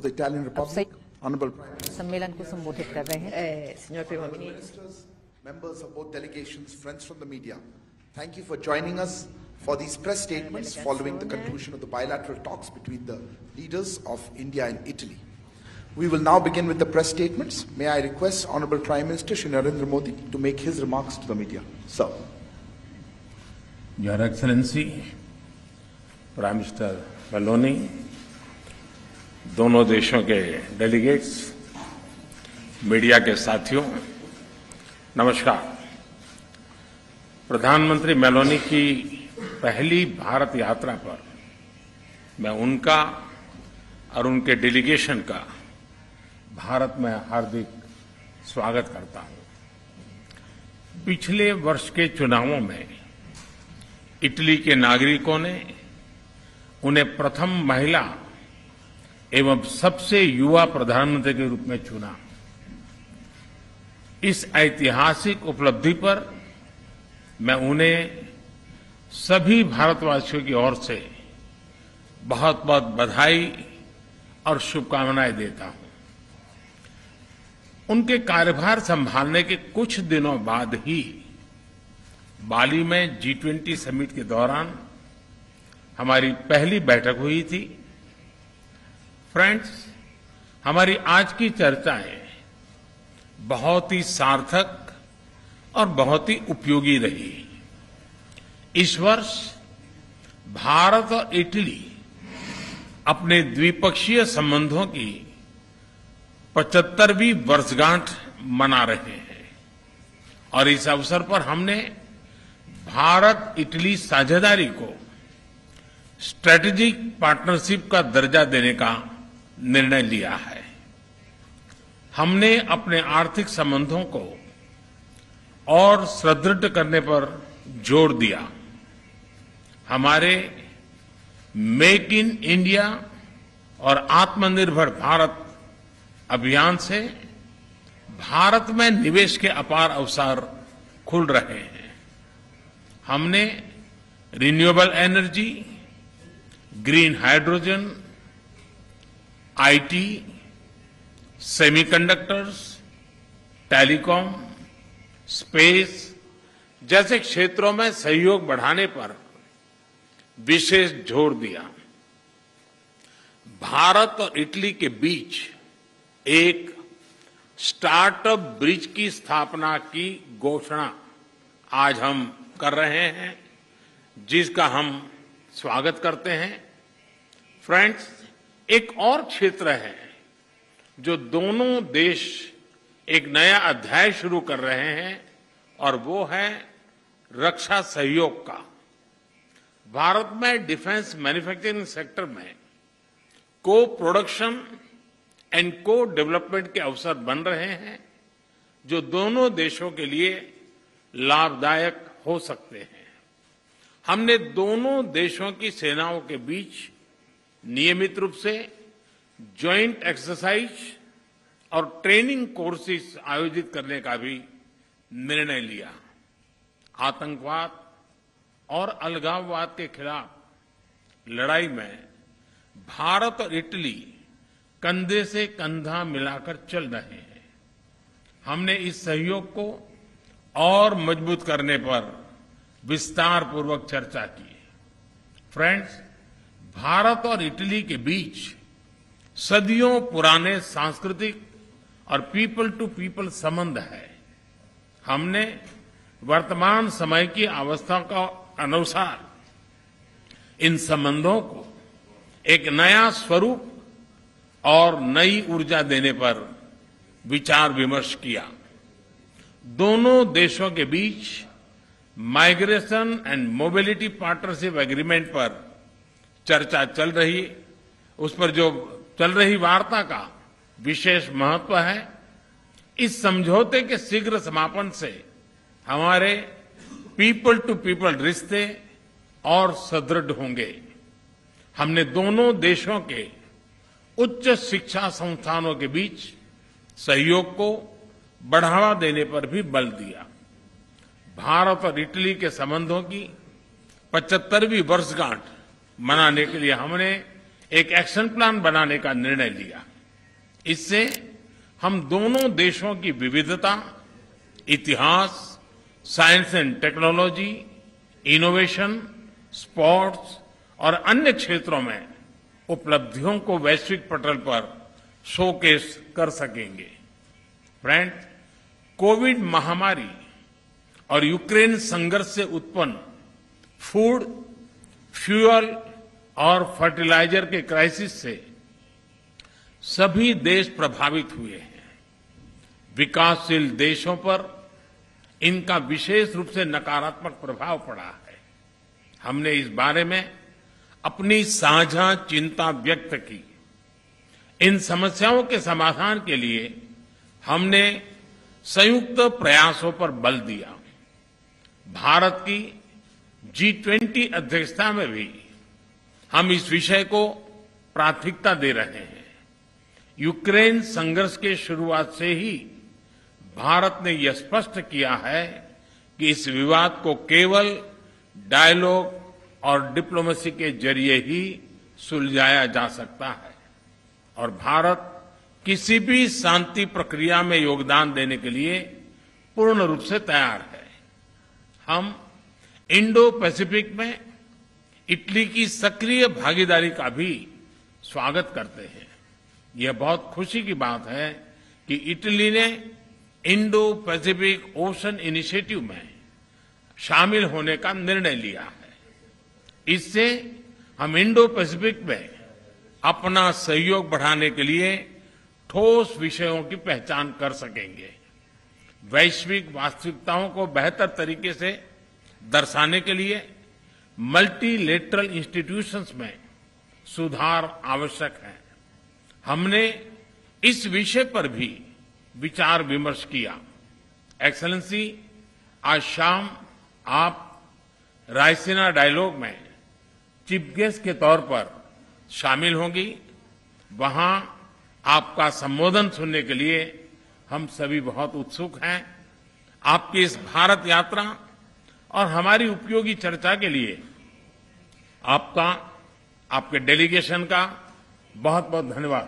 The Italian Republic, Honorable Prime Minister, सम्मेलन को संबोधित कर रहे हैं। Signor Primo Ministro. Ministers, members of both delegations, friends from the media, thank you for joining us for these press statements following the conclusion of the bilateral talks between the leaders of India and Italy. We will now begin with the press statements. May I request Honorable Prime Minister Shri Narendra Modi to make his remarks to the media. Sir. Your Excellency, Prime Minister Meloni, दोनों देशों के delegates, media के साथियों, नमस्कार। प्रधानमंत्री Meloni की पहली भारत यात्रा पर मैं उनका और उनके डेलीगेशन का भारत में हार्दिक स्वागत करता हूं। पिछले वर्ष के चुनावों में इटली के नागरिकों ने उन्हें प्रथम महिला एवं सबसे युवा प्रधानमंत्री के रूप में चुना। इस ऐतिहासिक उपलब्धि पर मैं उन्हें सभी भारतवासियों की ओर से बहुत बहुत बधाई और शुभकामनाएं देता हूं। उनके कार्यभार संभालने के कुछ दिनों बाद ही बाली में G20 समिट के दौरान हमारी पहली बैठक हुई थी। फ्रेंड्स, हमारी आज की चर्चाएं बहुत ही सार्थक और बहुत ही उपयोगी रही। इस वर्ष भारत और इटली अपने द्विपक्षीय संबंधों की 75वीं वर्षगांठ मना रहे हैं और इस अवसर पर हमने भारत इटली साझेदारी को स्ट्रेटेजिक पार्टनरशिप का दर्जा देने का निर्णय लिया है। हमने अपने आर्थिक संबंधों को और सुदृढ़ करने पर जोर दिया। हमारे मेक इन इंडिया और आत्मनिर्भर भारत अभियान से भारत में निवेश के अपार अवसर खुल रहे हैं। हमने renewable energy, green hydrogen, IT, semiconductors, telecom, space जैसे क्षेत्रों में सहयोग बढ़ाने पर विशेष जोर दिया। भारत और इटली के बीच एक स्टार्टअप ब्रिज की स्थापना की घोषणा आज हम कर रहे हैं, जिसका हम स्वागत करते हैं। फ्रेंड्स, एक और क्षेत्र है जो दोनों देश एक नया अध्याय शुरू कर रहे हैं और वो है रक्षा सहयोग का। भारत में डिफेंस मैन्युफैक्चरिंग सेक्टर में को प्रोडक्शन एंड को डेवलपमेंट के अवसर बन रहे हैं, जो दोनों देशों के लिए लाभदायक हो सकते हैं। हमने दोनों देशों की सेनाओं के बीच नियमित रूप से ज्वाइंट एक्सरसाइज और ट्रेनिंग कोर्सेज आयोजित करने का भी निर्णय लिया। आतंकवाद और अलगाववाद के खिलाफ लड़ाई में भारत और इटली कंधे से कंधा मिलाकर चल रहे हैं। हमने इस सहयोग को और मजबूत करने पर विस्तार पूर्वक चर्चा की। फ्रेंड्स, भारत और इटली के बीच सदियों पुराने सांस्कृतिक और पीपल टू पीपल संबंध है। हमने वर्तमान समय की अवस्था का अनुसार इन संबंधों को एक नया स्वरूप और नई ऊर्जा देने पर विचार विमर्श किया। दोनों देशों के बीच migration and mobility partnership agreement पर चर्चा चल रही, उस पर जो चल रही वार्ता का विशेष महत्व है। इस समझौते के शीघ्र समापन से हमारे पीपल टू पीपल रिश्ते और सुदृढ़ होंगे। हमने दोनों देशों के उच्च शिक्षा संस्थानों के बीच सहयोग को बढ़ावा देने पर भी बल दिया। भारत और इटली के संबंधों की 75वीं वर्षगांठ मनाने के लिए हमने एक एक्शन प्लान बनाने का निर्णय लिया। इससे हम दोनों देशों की विविधता, इतिहास, science and technology, innovation, sports और अन्य क्षेत्रों में उपलब्धियों को वैश्विक पटल पर शोकेस कर सकेंगे। फ्रेंड, कोविड महामारी और यूक्रेन संघर्ष से उत्पन्न फूड, फ्यूल और फर्टिलाइजर के क्राइसिस से सभी देश प्रभावित हुए हैं। विकासशील देशों पर इनका विशेष रूप से नकारात्मक प्रभाव पड़ा है। हमने इस बारे में अपनी साझा चिंता व्यक्त की। इन समस्याओं के समाधान के लिए हमने संयुक्त प्रयासों पर बल दिया। भारत की G20 अध्यक्षता में भी हम इस विषय को प्राथमिकता दे रहे हैं। यूक्रेन संघर्ष के शुरुआत से ही भारत ने यह स्पष्ट किया है कि इस विवाद को केवल डायलॉग और डिप्लोमेसी के जरिए ही सुलझाया जा सकता है और भारत किसी भी शांति प्रक्रिया में योगदान देने के लिए पूर्ण रूप से तैयार है। हम इंडो पैसिफिक में इटली की सक्रिय भागीदारी का भी स्वागत करते हैं। यह बहुत खुशी की बात है कि इटली ने इंडो पैसिफिक ओशन इनिशिएटिव में शामिल होने का निर्णय लिया है। इससे हम इंडो पैसिफिक में अपना सहयोग बढ़ाने के लिए ठोस विषयों की पहचान कर सकेंगे। वैश्विक वास्तविकताओं को बेहतर तरीके से दर्शाने के लिए मल्टीलेटरल इंस्टीट्यूशंस में सुधार आवश्यक है। हमने इस विषय पर भी विचार विमर्श किया। एक्सेलेंसी, आज शाम आप रायसीना डायलॉग में चीफ गेस्ट के तौर पर शामिल होंगी। वहां आपका संबोधन सुनने के लिए हम सभी बहुत उत्सुक हैं। आपकी इस भारत यात्रा और हमारी उपयोगी चर्चा के लिए आपका, आपके डेलीगेशन का बहुत बहुत धन्यवाद।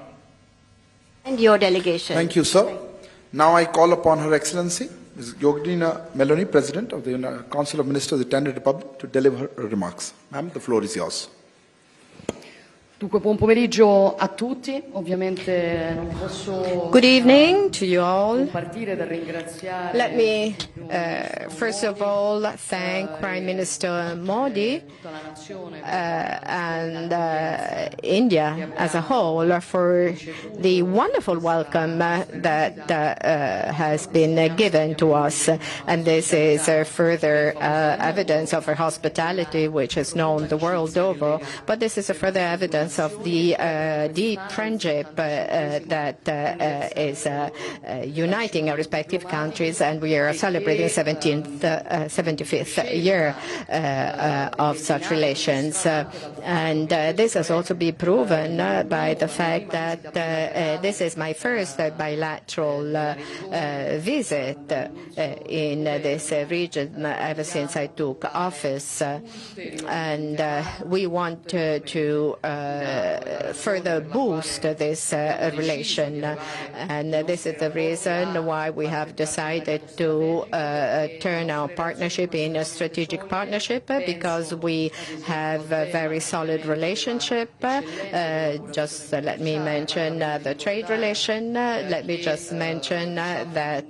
And your delegation. Thank you, sir. Now I call upon Her Excellency, Ms. Giorgia Meloni, President of the Council of Ministers of the Italian Republic, to deliver her remarks. Ma'am, the floor is yours. Dunque, buon pomeriggio a tutti. Ovviamente non posso Good evening to you all. partire dal ringraziare. Let me, first of all, thank Prime Minister Modi and India as a whole for the wonderful welcome that has been given to us. And this is further evidence of our hospitality, which is known the world over. But this is a further evidence of the deep friendship that is uniting our respective countries, and we are celebrating 75th year of such relations. And this has also been proven by the fact that this is my first bilateral visit in this region ever since I took office. And we want to further boost this relation, and this is the reason why we have decided to turn our partnership in a strategic partnership, because we have a very solid relationship. Just let me mention the trade relation. Let me just mention that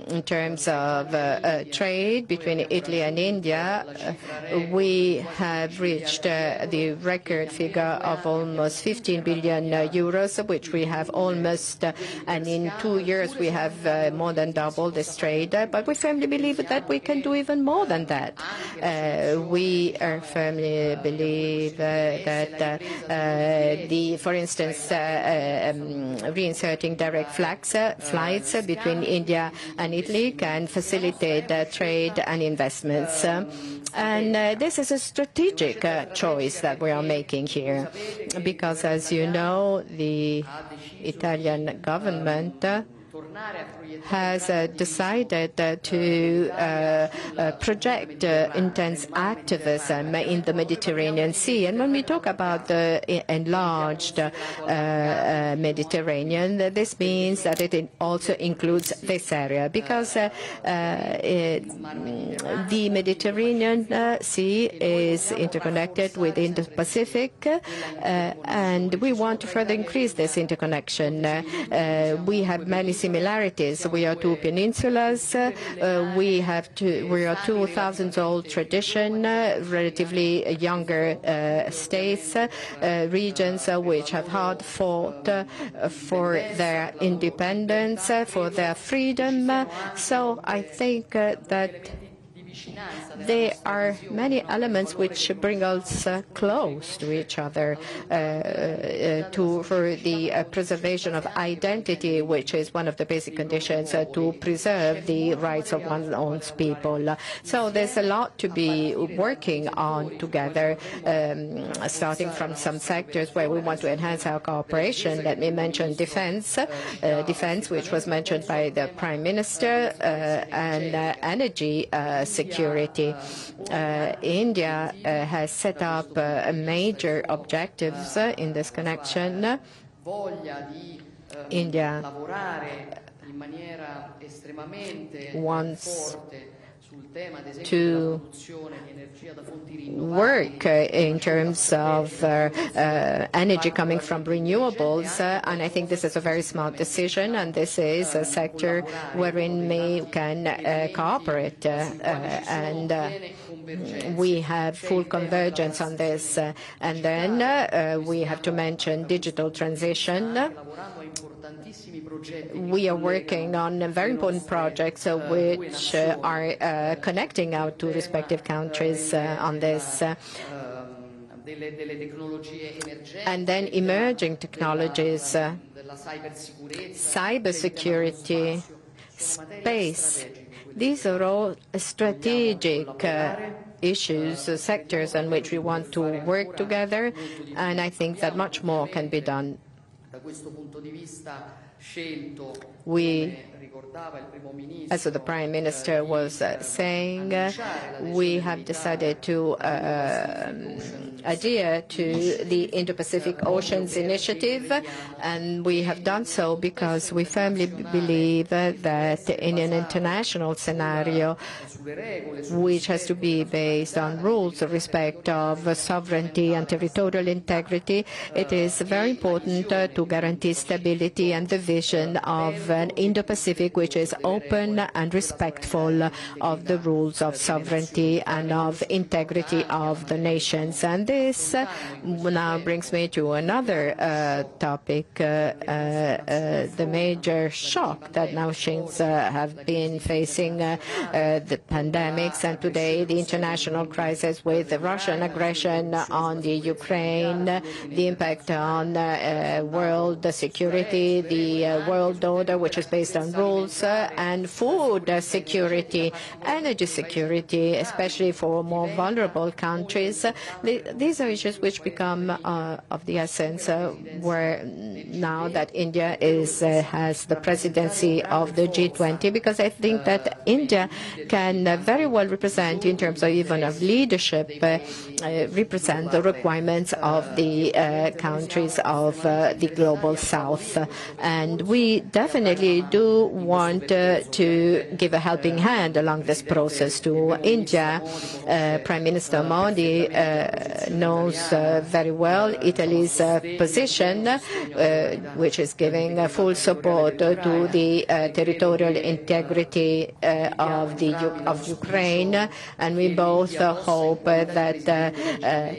in terms of trade between Italy and India, we have reached the record figure of almost 15 billion euros, which we have almost, and in 2 years we have more than doubled this trade. But we firmly believe that we can do even more than that. We firmly believe that for instance, reinserting direct flights between India and Italy can facilitate trade and investments. And this is a strategic choice that we are making here, because, as you know, the Italian government has decided to project intense activism in the Mediterranean Sea. And when we talk about the enlarged Mediterranean, this means that it also includes this area, because the Mediterranean Sea is interconnected with the Indo-Pacific, and we want to further increase this interconnection. We have many similarities. We are two peninsulas. We are 2,000-old tradition, relatively younger states, regions which have hard fought for their independence, for their freedom. So I think that there are many elements which bring us close to each other for the preservation of identity, which is one of the basic conditions to preserve the rights of one's own people. So there's a lot to be working on together, starting from some sectors where we want to enhance our cooperation. Let me mention defense, which was mentioned by the Prime Minister, and energy security. India has set up major objectives in this connection. India wants to work in terms of energy coming from renewables, and I think this is a very smart decision, and this is a sector wherein we can cooperate, and we have full convergence on this. And then we have to mention digital transition. We are working on very important projects which are connecting our two respective countries on this. And then emerging technologies, cybersecurity, space. These are all strategic issues, sectors in which we want to work together, and I think that much more can be done. We, as the Prime Minister was saying, we have decided to adhere to the Indo-Pacific Oceans Initiative, and we have done so because we firmly believe that in an international scenario, which has to be based on rules of respect of sovereignty and territorial integrity, it is very important to guarantee stability and the vision of an Indo-Pacific which is open and respectful of the rules of sovereignty and of integrity of the nations. And this now brings me to another topic, the major shock that nations have been facing, the pandemics, and today the international crisis with the Russian aggression on the Ukraine, the impact on world security, the world order, which is based on rules, and food security, energy security, especially for more vulnerable countries. These are issues which become of the essence where now that India has the presidency of the G20, because I think that India can very well represent, in terms of even of leadership, represent the requirements of the countries of the global south. And we definitely do want to give a helping hand along this process to India. Prime Minister Modi knows very well Italy's position, which is giving full support to the territorial integrity of Ukraine, and we both hope that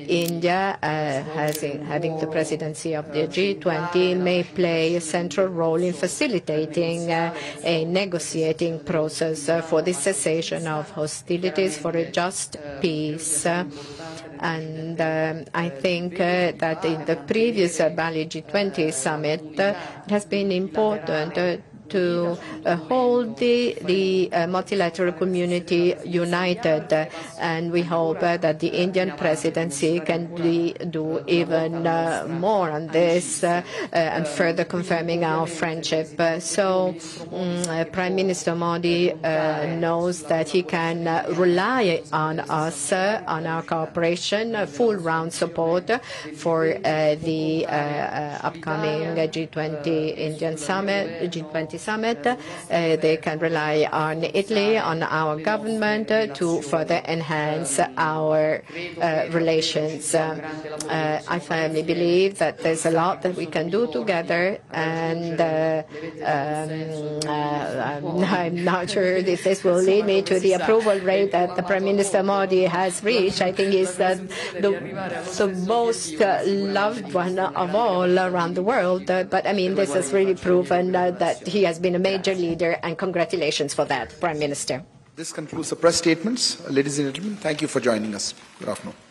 India, having the presidency of the G20, may play a central role in facilitating a negotiating process for the cessation of hostilities for a just peace. And I think that in the previous Bali G20 summit, it has been important to hold the multilateral community united, and we hope that the Indian presidency can do even more on this and further confirming our friendship. So Prime Minister Modi knows that he can rely on us, on our cooperation, full round support for the upcoming G20 Indian Summit, G20 Summit. They can rely on Italy, on our government to further enhance our relations. I firmly believe that there's a lot that we can do together, and I'm not sure if this will lead me to the approval rate that the Prime Minister Modi has reached. I think he's the most loved one of all around the world. But I mean, this has really proven that he has been a major leader, and congratulations for that, Prime Minister. This concludes the press statements. Ladies and gentlemen, thank you for joining us. Good afternoon.